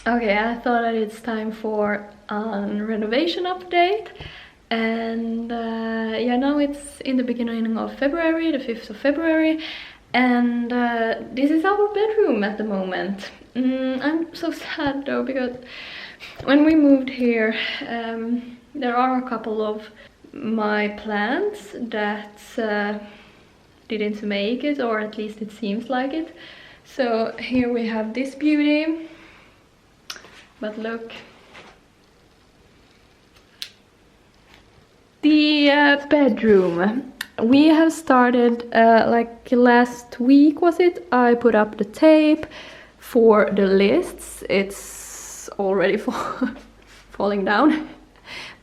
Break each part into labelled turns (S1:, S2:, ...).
S1: Okay, I thought that it's time for a renovation update. And yeah, now it's in the beginning of February, the 5th of February. And this is our bedroom at the moment. I'm so sad though, because when we moved here, there are a couple of my plants that didn't make it, or at least it seems like it. So here we have this beauty. But look, the bedroom. We have started like last week, was it? I put up the tape for the lists. It's already falling down,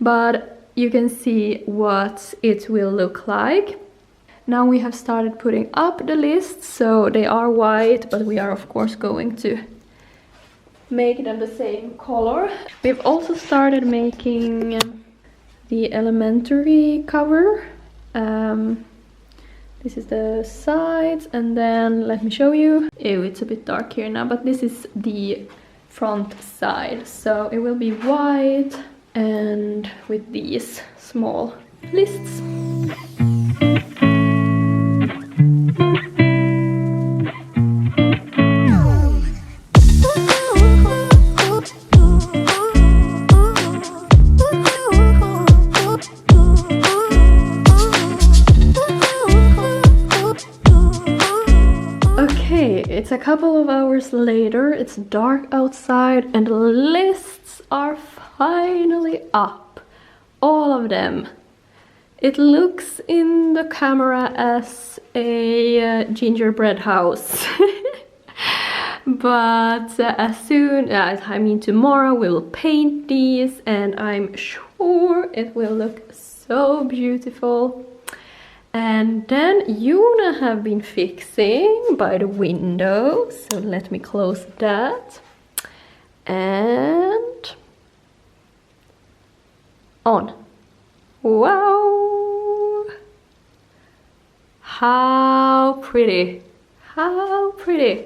S1: but you can see what it will look like. Now we have started putting up the lists, so they are white, but we are of course going to make them the same color. We've also started making the elementary cover. This is the sides, and then let me show you. Ew, it's a bit dark here now, but this is the front side. So it will be white and with these small lists. It's a couple of hours later, it's dark outside, and the lists are finally up. All of them. It looks in the camera as a gingerbread house. But as soon as, tomorrow we will paint these, and I'm sure it will look so beautiful. And then Juna have been fixing by the window, so let me close that. And on. Wow! How pretty! How pretty!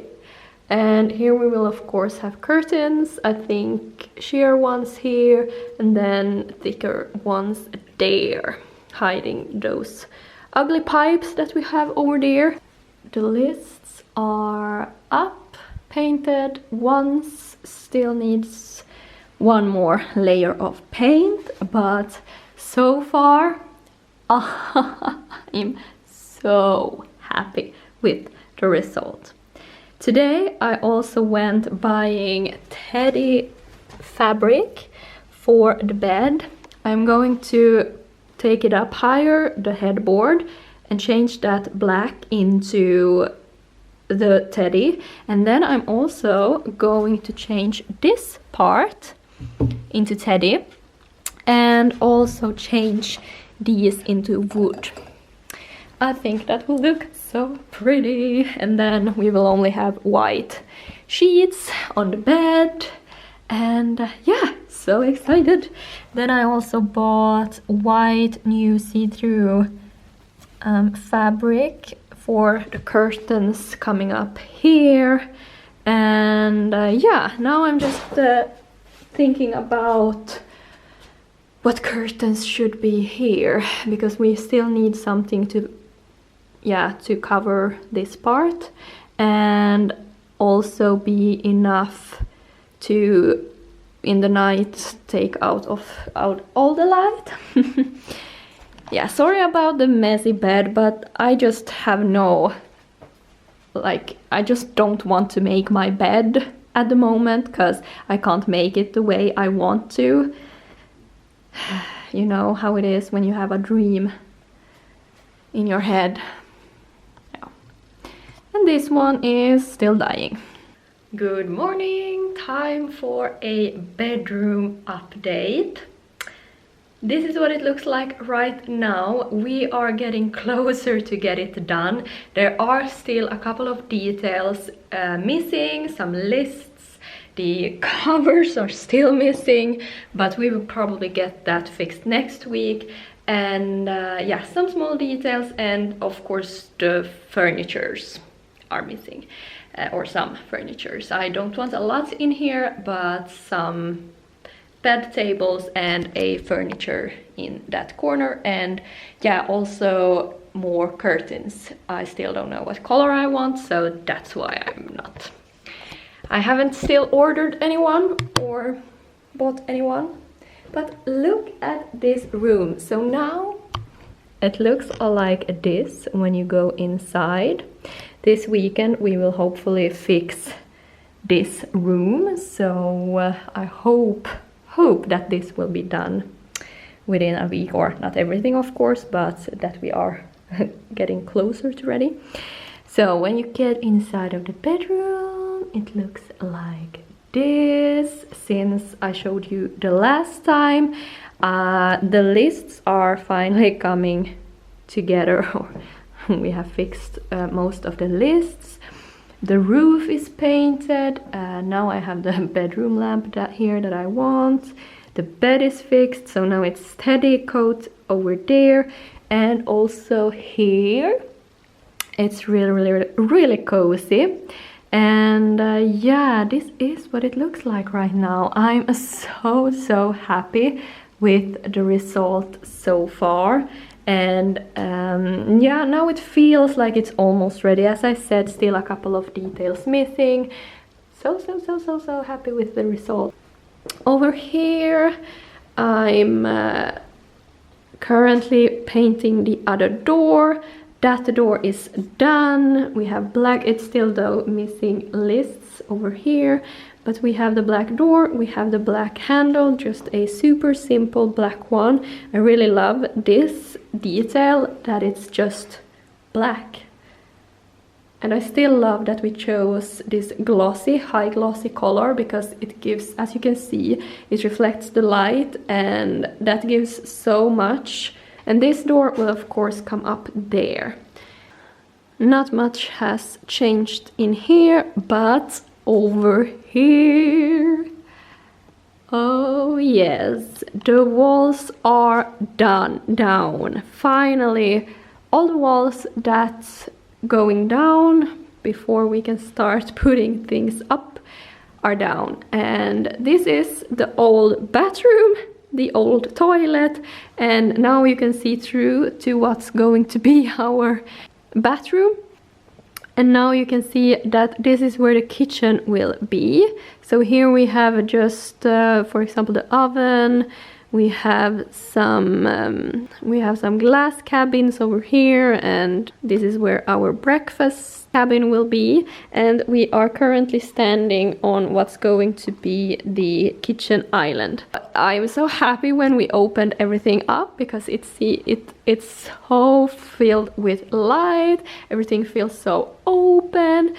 S1: And here we will of course have curtains. I think sheer ones here and then thicker ones there, hiding those ugly pipes that we have over there. The lists are up, painted once, still needs one more layer of paint, but so far I'm so happy with the result. Today I also went buying teddy fabric for the bed. I'm going to take it up higher, the headboard, and change that black into the teddy. And then I'm also going to change this part into teddy and also change these into wood. I think that will look so pretty. And then we will only have white sheets on the bed. And yeah, so excited. Then I also bought white new see-through fabric for the curtains coming up here. And yeah, now I'm just thinking about what curtains should be here, because we still need something to cover this part and also be enough to in the night take out all the light. Yeah, sorry about the messy bed, but I just have I just don't want to make my bed at the moment, because I can't make it the way I want to. You know how it is when you have a dream in your head. Yeah. And this one is still dying. Good morning, time for a bedroom update. This is what it looks like right now. We are getting closer to get it done. There are still a couple of details missing, some lists, the covers are still missing, but we will probably get that fixed next week. And yeah, some small details, and of course the furnitures are missing. or some furnitures. I don't want a lot in here, but some bed tables and a furniture in that corner, and yeah, also more curtains. I still don't know what color I want, so that's why I haven't still ordered anyone or bought anyone. But look at this room. So now it looks like this when you go inside. This weekend we will hopefully fix this room, so I hope that this will be done within a week, or not everything of course, but that we are getting closer to ready. So when you get inside of the bedroom, it looks like this. Since I showed you the last time, the lists are finally coming together. We have fixed most of the lists. The roof is painted. Now I have the bedroom lamp here that I want. The bed is fixed, so now it's steady coat over there, and also here it's really cozy. And yeah, this is what it looks like right now. I'm so happy with the result so far. And yeah, now it feels like it's almost ready. As I said, still a couple of details missing. So happy with the result. Over here I'm currently painting the other door. That door is done. We have black. It's still though missing lists over here, but we have the black door, we have the black handle, just a super simple black one. I really love this detail that it's just black. And I still love that we chose this glossy, high glossy color, because it gives, as you can see, it reflects the light, and that gives so much. And this door will of course come up there. Not much has changed in here, but over here, oh yes, the walls are down. Finally, all the walls that's going down before we can start putting things up are down. And this is the old bathroom, the old toilet, and now you can see through to what's going to be our bathroom. And now you can see that this is where the kitchen will be. So here we have just for example the oven. We have some glass cabins over here, and this is where our breakfast cabin will be. And we are currently standing on what's going to be the kitchen island. I was so happy when we opened everything up, because it's so filled with light. Everything feels so open.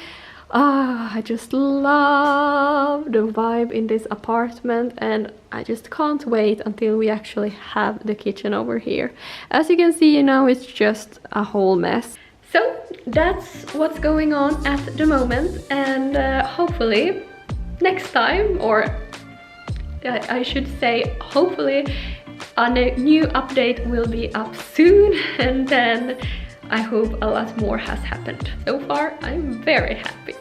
S1: I just love the vibe in this apartment, and I just can't wait until we actually have the kitchen over here. As you can see, now it's just a whole mess. So that's what's going on at the moment, and hopefully next time, or I should say hopefully a new update will be up soon, and then I hope a lot more has happened. So far I'm very happy.